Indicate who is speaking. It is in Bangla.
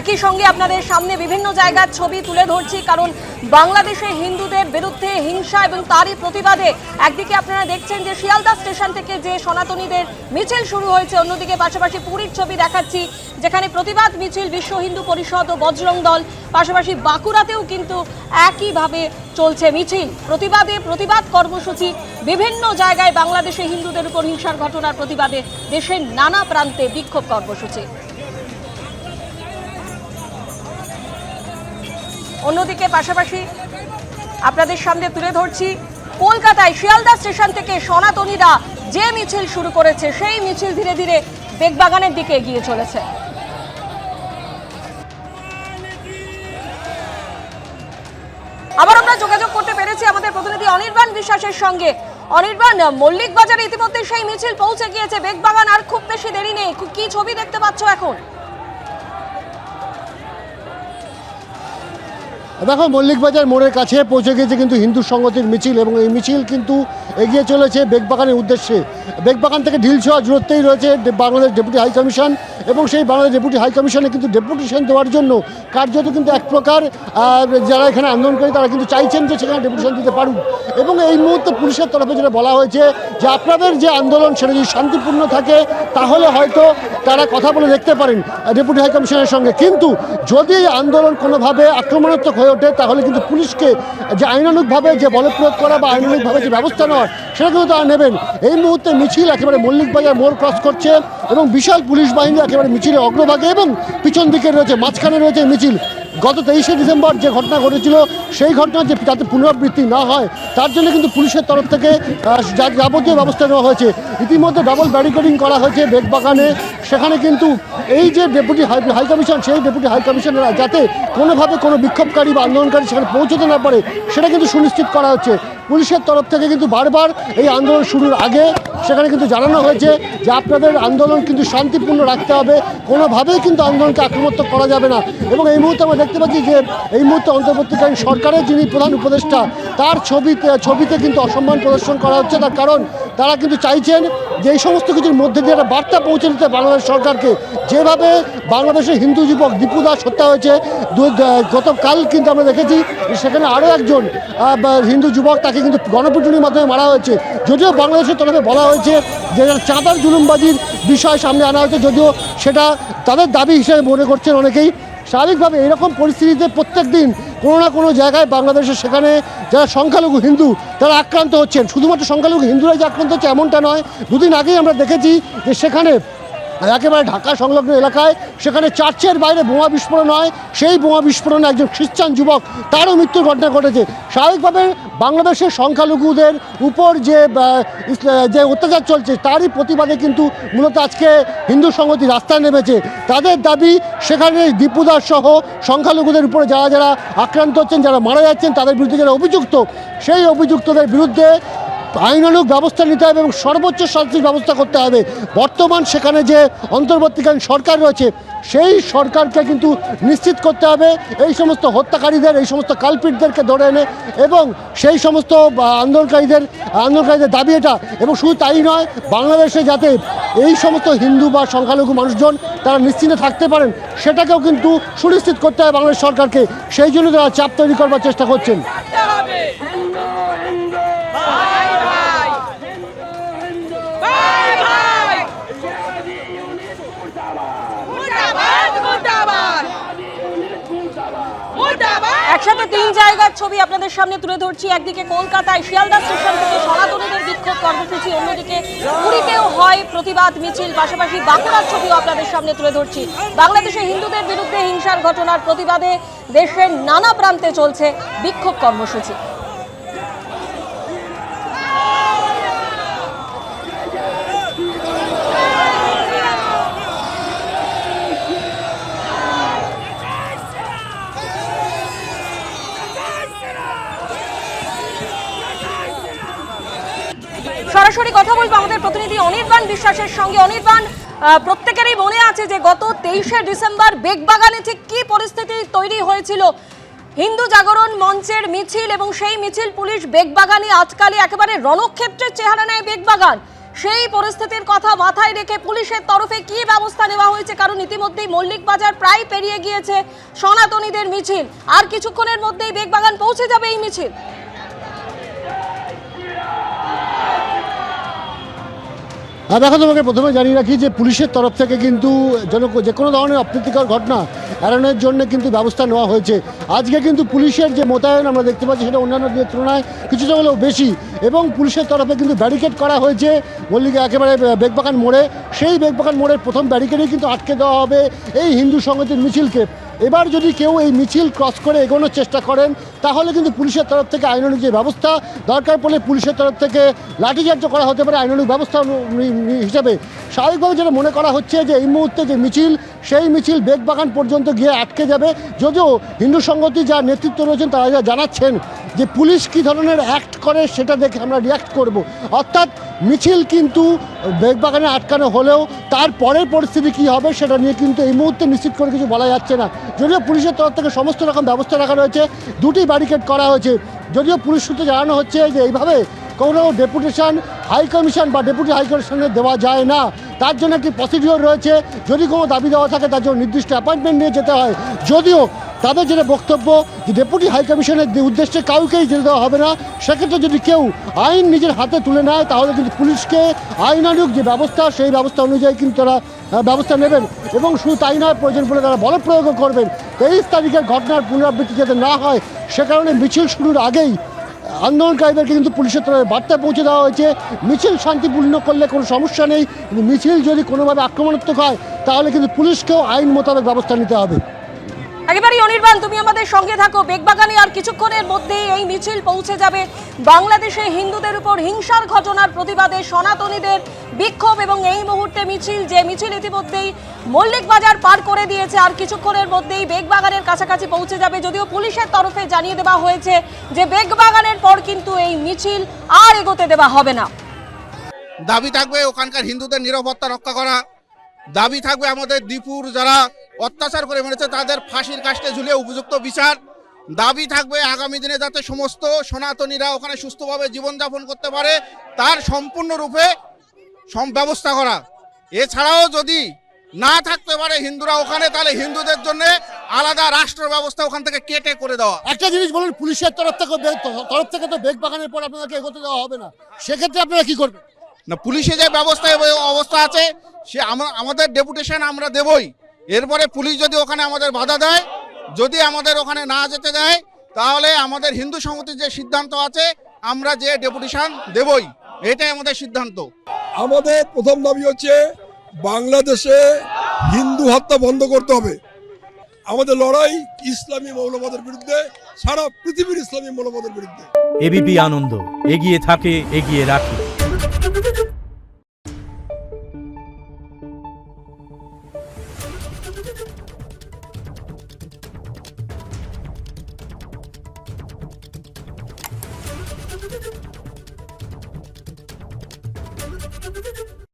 Speaker 1: একই সঙ্গে আপনাদের সামনে বিভিন্ন জায়গার ছবি তুলে ধরছি, কারণ বাংলাদেশে হিন্দুদের বিরুদ্ধে হিংসা এবং তারই প্রতিবাদে একদিকে আপনারা দেখছেন যে শিয়ালদা স্টেশন থেকে যে সনাতনীদের মিছিল শুরু হয়েছে, অন্যদিকে পাশাপাশি পুরীর ছবি দেখাচ্ছি যেখানে প্রতিবাদ মিছিল বিশ্ব হিন্দু পরিষদ ও বজরং দল, পাশাপাশি বাঁকুড়াতেও কিন্তু একইভাবে চলছে মিছিল, প্রতিবাদ কর্মসূচি বিভিন্ন জায়গায় বাংলাদেশে হিন্দুদের উপর হিংসার ঘটনার প্রতিবাদে দেশের নানা প্রান্তে বিক্ষোভ কর্মসূচি। অন্যদিকে পাশাপাশি আপনাদের সামনে তুলে ধরছি কলকাতায় শিয়ালদা স্টেশন থেকে সনাতনীরা যে মিছিল শুরু করেছে সেই মিছিল ধীরে ধীরে বেগবাগানের দিকে এগিয়ে চলেছে। আবার আমরা যোগাযোগ করতে পেরেছি আমাদের প্রতিনিধি অনির্বাণ বিশ্বাসের সঙ্গে। অনির্বাণ, মল্লিক বাজারে ইতিমধ্যে সেই মিছিল পৌঁছে গিয়েছে বেগবাগান, আর খুব বেশি দেরি নেই, কি ছবি দেখতে পাচ্ছ এখন?
Speaker 2: দেখো, মল্লিক বাজার মোড়ের কাছে পৌঁছে গিয়েছে কিন্তু হিন্দু সংগতির মিছিল, এবং এই মিছিল কিন্তু এগিয়ে চলেছে বেগবাগানের উদ্দেশ্যে। বেগবাগান থেকে ঢিলছোয়া দূরত্বেই রয়েছে বাংলাদেশ ডেপুটি হাই কমিশন, এবং সেই বাংলাদেশ ডেপুটি হাই কমিশনে কিন্তু ডেপুটেশন দেওয়ার জন্য কার্যত কিন্তু এক প্রকার যারা এখানে আন্দোলনকারী তারা কিন্তু চাইছেন যে সেখানে ডেপুটেশন দিতে পারুক। এবং এই মুহূর্তে পুলিশের তরফে যেটা বলা হয়েছে যে আপনাদের যে আন্দোলন সেটা যদি শান্তিপূর্ণ থাকে তাহলে হয়তো তারা কথা বলে দেখতে পারেন ডেপুটি হাই কমিশনের সঙ্গে, কিন্তু যদি এই আন্দোলন কোনোভাবে আক্রমণাত্মক হয়ে ওঠে তাহলে কিন্তু পুলিশকে যে আইনানুগভাবে যে বলপ্রয়োগ করা বা আইনানুগভাবে যে ব্যবস্থা নেওয়ার সেটা কিন্তু তারা নেবেন। এই মুহূর্তে মিছিল একেবারে মল্লিক বাজার মোড় ক্রস করছে, এবং বিশাল পুলিশ বাহিনী একেবারে মিছিলের অগ্রভাগে এবং পিছন দিকে রয়েছে, মাঝখানে রয়েছে মিছিল। গত 23শে ডিসেম্বর যে ঘটনা ঘটেছিল সেই ঘটনা যাতে পুনরাবৃত্তি না হয় তার জন্য কিন্তু পুলিশের তরফ থেকে যাবতীয় ব্যবস্থা নেওয়া হয়েছে। ইতিমধ্যে ডাবল ব্যারিকেডিং করা হয়েছে বেগবাগানে, সেখানে কিন্তু এই যে ডেপুটি হাই কমিশন সেই ডেপুটি হাই কমিশনাররা যাতে কোনোভাবে কোনো বিক্ষোভকারী বা আন্দোলনকারী সেখানে পৌঁছতে না পারে সেটা কিন্তু সুনিশ্চিত করা হচ্ছে। পুলিশের তরফ থেকে কিন্তু বারবার এই আন্দোলন শুরুর আগে সেখানে কিন্তু জানানো হয়েছে যে আপনাদের আন্দোলন কিন্তু শান্তিপূর্ণ রাখতে হবে, কোনোভাবেই কিন্তু আন্দোলনকে আক্রমণাত্মক করা যাবে না। এবং এই মুহূর্তে আমরা দেখতে পাচ্ছি যে এই মুহূর্তে অন্তর্বর্তীকালীন সরকারের যিনি প্রধান উপদেষ্টা তার ছবিতে কিন্তু অসম্মান প্রদর্শন করা হচ্ছে। তার কারণ তারা কিন্তু চাইছেন যে এই সমস্ত কিছুর মধ্যে দিয়ে একটা বার্তা পৌঁছে দিতে বাংলাদেশ সরকারকে, যেভাবে বাংলাদেশের হিন্দু যুবক দীপু দাস হত্যা হয়েছে গতকাল কিন্তু আমরা দেখেছি সেখানে আরও একজন হিন্দু যুবক তাকে কিন্তু গণপিটুনির মাধ্যমে মারা হয়েছে। যদিও বাংলাদেশের তরফে বলা হয়েছে যে চাঁদার জুলুমবাজির বিষয় সামনে আনা হয়েছে, যদিও সেটা তাদের দাবি হিসেবে মনে করছেন অনেকেই। স্বাভাবিকভাবে এরকম পরিস্থিতিতে প্রত্যেক দিন কোনো না কোনো জায়গায় বাংলাদেশের সেখানে যারা সংখ্যালঘু হিন্দু তারা আক্রান্ত হচ্ছেন। শুধুমাত্র সংখ্যালঘু হিন্দুরাই যে আক্রান্ত হচ্ছে এমনটা নয়। দুদিন আগেই আমরা দেখেছি যে সেখানে একেবারে ঢাকা সংলগ্ন এলাকায় সেখানে চার্চের বাইরে বোমা বিস্ফোরণ হয়, সেই বোমা বিস্ফোরণে একজন খ্রিস্টান যুবক তারও মৃত্যুর ঘটনা ঘটেছে। স্বাভাবিকভাবে বাংলাদেশের সংখ্যালঘুদের উপর যে অত্যাচার চলছে তারই প্রতিবাদে কিন্তু মূলত আজকে হিন্দু সংগতি রাস্তায় নেমেছে। তাদের দাবি সেখানে দীপু দাস সহ সংখ্যালঘুদের উপরে যারা যারা আক্রান্ত হচ্ছেন, যারা মারা যাচ্ছেন, তাদের বিরুদ্ধে যারা অভিযুক্ত সেই অভিযুক্তদের বিরুদ্ধে আইনানুগ ব্যবস্থা নিতে হবে এবং সর্বোচ্চ শাস্তির ব্যবস্থা করতে হবে। বর্তমান সেখানে যে অন্তর্বর্তীকালীন সরকার রয়েছে সেই সরকারকে কিন্তু নিশ্চিত করতে হবে এই সমস্ত হত্যাকারীদের, এই সমস্ত কালপিটদেরকে ধরে এনে, এবং সেই সমস্ত আন্দোলনকারীদের দাবি এটা। এবং শুধু তাই নয়, বাংলাদেশে যাতে এই সমস্ত হিন্দু বা সংখ্যালঘু মানুষজন তারা নিশ্চিন্তে থাকতে পারেন সেটাকেও কিন্তু সুনিশ্চিত করতে হবে বাংলাদেশ সরকারকে। সেই জন্য তারা চাপ তৈরি করবার চেষ্টা করছেন।
Speaker 1: একসাথে তিন জায়গার ছবি আপনাদের সামনে তুলে ধরছি। একদিকে কলকাতায় শিয়ালদা স্টেশন থেকে সনাতনীদের বিক্ষোভ কর্মসূচি, অন্যদিকে পুরীতেও হয় প্রতিবাদ মিছিল, পাশাপাশি বাঁকুড়ার ছবিও আপনাদের সামনে তুলে ধরছি। বাংলাদেশে হিন্দুদের বিরুদ্ধে হিংসার ঘটনার প্রতিবাদে দেশের নানা প্রান্তে চলছে বিক্ষোভ কর্মসূচি। সরাসরি কথা বলবো আমাদের প্রতিনিধি অনির্বাণ বিশ্বাসের সঙ্গে। অনির্বাণ, প্রত্যেকেরই মনে আছে যে গত 23শে ডিসেম্বর বেগবাগানে ঠিক কি পরিস্থিতি তৈরি হয়েছিল। হিন্দু জাগরণ মঞ্চের মিছিল এবং সেই মিছিল পুলিশ বেগবাগানে আটকালে একেবারে রণক্ষেত্রের চেহারা নেয় বেগবাগান। সেই পরিস্থিতির কথা মাথায় রেখে পুলিশের তরফে কি ব্যবস্থা নেওয়া হয়েছে, কারণ ইতিমধ্যেই মল্লিক বাজার প্রায় পেরিয়ে গিয়েছে সনাতনীদের মিছিল, আর কিছুক্ষণের মধ্যেই বেগবাগান পৌঁছে যাবে এই মিছিল।
Speaker 2: দেখো, তোমাকে প্রথমে জানিয়ে রাখি যে পুলিশের তরফ থেকে কিন্তু যে কোনো ধরনের অপ্রীতিকর ঘটনা এড়ানোর জন্য কিন্তু ব্যবস্থা নেওয়া হয়েছে। আজকে কিন্তু পুলিশের যে মোতায়েন আমরা দেখতে পাচ্ছি সেটা অন্যান্য দিনের তুলনায় কিছুটা হলেও বেশি, এবং পুলিশের তরফে কিন্তু ব্যারিকেড করা হয়েছে মল্লিকে একেবারে বেগবাগান মোড়ে। সেই বেগবাগান মোড়ের প্রথম ব্যারিকেডেই কিন্তু আটকে দেওয়া হবে এই হিন্দু সংহতির মিছিলকে। এবার যদি কেউ এই মিছিল ক্রস করে এগোনোর চেষ্টা করেন তাহলে কিন্তু পুলিশের তরফ থেকে আইনানুগ যে ব্যবস্থা দরকার পড়লে পুলিশের তরফ থেকে লাঠিচার্জ করা হতে পারে আইনানুগ ব্যবস্থা হিসেবে। স্বাভাবিকভাবে যেটা মনে করা হচ্ছে যে এই মুহূর্তে যে মিছিল সেই মিছিল বেগবাগান পর্যন্ত গিয়ে আটকে যাবে, যদিও হিন্দু সংগতি যার নেতৃত্ব রয়েছেন তারা যা জানাচ্ছেন যে পুলিশ কী ধরনের অ্যাক্ট করে সেটা দেখে আমরা রিয়াক্ট করব। অর্থাৎ মিছিল কিন্তু বেগবাগানে আটকানো হলেও তার পরের পরিস্থিতি কী হবে সেটা নিয়ে কিন্তু এই মুহূর্তে নিশ্চিত করে কিছু বলা যাচ্ছে না। যদিও পুলিশের তরফ থেকে সমস্ত রকম ব্যবস্থা রাখা রয়েছে, দুটি ব্যারিকেড করা হয়েছে। যদিও পুলিশ সূত্রে জানানো হচ্ছে যে এইভাবে কোনো ডেপুটেশন হাই কমিশন বা ডেপুটি হাই কমিশনে দেওয়া যায় না, তার জন্য একটি প্রসিডিওর রয়েছে। যদি কোনো দাবি দেওয়া থাকে তার জন্য নির্দিষ্ট অ্যাপয়েন্টমেন্ট নিয়ে যেতে হয়। যদিও তাদের যেটা বক্তব্য যে ডেপুটি হাই কমিশনের উদ্দেশ্যে কাউকেই যেতে দেওয়া হবে না। সেক্ষেত্রে যদি কেউ আইন নিজের হাতে তুলে নেয় তাহলে কিন্তু পুলিশকে আইনানুগ যে ব্যবস্থা সেই ব্যবস্থা অনুযায়ী কিন্তু তারা ব্যবস্থা নেবেন, এবং শুধু তাই নয়, প্রয়োজন পড়লে তারা বলপ্রয়োগও করবেন। 23 তারিখের ঘটনার পুনরাবৃত্তি যাতে না হয় সে কারণে মিছিল শুরুর আগেই আন্দোলনকারীদেরকে কিন্তু পুলিশের তরফে বার্তা পৌঁছে দেওয়া হয়েছে মিছিল শান্তিপূর্ণ করলে কোনো সমস্যা নেই, কিন্তু মিছিল যদি কোনোভাবে আক্রমণাত্মক হয় তাহলে কিন্তু পুলিশকেও আইন মোতাবেক ব্যবস্থা নিতে হবে।
Speaker 1: একেবারেই অনির্বাণ, তুমি আমাদের সঙ্গে থাকো। বেগবাগানে আর কিছুক্ষণের মধ্যেই এই মিছিল পৌঁছে যাবে। বাংলাদেশে হিন্দুদের উপর হিংসার ঘটনার প্রতিবাদে সনাতনীদের বিক্ষোভ, এবং এই মুহূর্তে মিছিল ইতিমধ্যেই মল্লিক বাজার পার করে দিয়েছে, আর কিছুক্ষণের মধ্যেই বেগবাগানের কাছাকাছি পৌঁছে যাবে। যদিও পুলিশের তরফে জানিয়ে দেওয়া হয়েছে যে বেগবাগানের পর কিন্তু এই মিছিল আর এগোতে দেওয়া হবে না।
Speaker 3: দাবি থাকবে ওখানকার হিন্দুদের নিরাপত্তা রক্ষা করা, দাবি থাকবে আমাদের দীপুর যারা অত্যাচার করে মেরেছে তাদের ফাঁসির কাস্টে ঝুলিয়ে উপযুক্ত বিচার, দাবি থাকবে আগামী দিনে যাতে সমস্ত সনাতনীরা ওখানে সুস্থভাবে জীবনযাপন করতে পারে তার সম্পূর্ণরূপে ব্যবস্থা করা। এছাড়াও যদি না থাকতে পারে হিন্দুরা ওখানে, তাহলে হিন্দুদের জন্য আলাদা রাষ্ট্র ব্যবস্থা ওখান থেকে কেটে করে দেওয়া।
Speaker 2: একটা জিনিস বলুন, পুলিশের তরফ থেকে তো বেগবাগানের পর আপনাদেরকে এগোতে দেওয়া হবে না, সেক্ষেত্রে আপনারা কি করবেন?
Speaker 3: না, পুলিশে যে অবস্থা আছে সে আমাদের ডেপুটেশন আমরা দেবই। এরপরে পুলিশ যদি ওখানে আমাদের বাধা দেয়, যদি আমাদের ওখানে না যেতে দেয়, তাহলে আমাদের হিন্দু সংহতির যে সিদ্ধান্ত আছে আমরা যে ডেপুটেশন দেবই, এটাই আমাদের সিদ্ধান্ত।
Speaker 4: আমাদের প্রথম দাবি হচ্ছে বাংলাদেশে হিন্দু হত্যা বন্ধ করতে হবে। আমাদের লড়াই ইসলামী মৌলবাদের বিরুদ্ধে, সারা পৃথিবীর ইসলামী মৌলবাদের বিরুদ্ধে।
Speaker 5: এবিপি আনন্দ এগিয়ে থাকে, এগিয়ে রাখে।
Speaker 6: Thank you.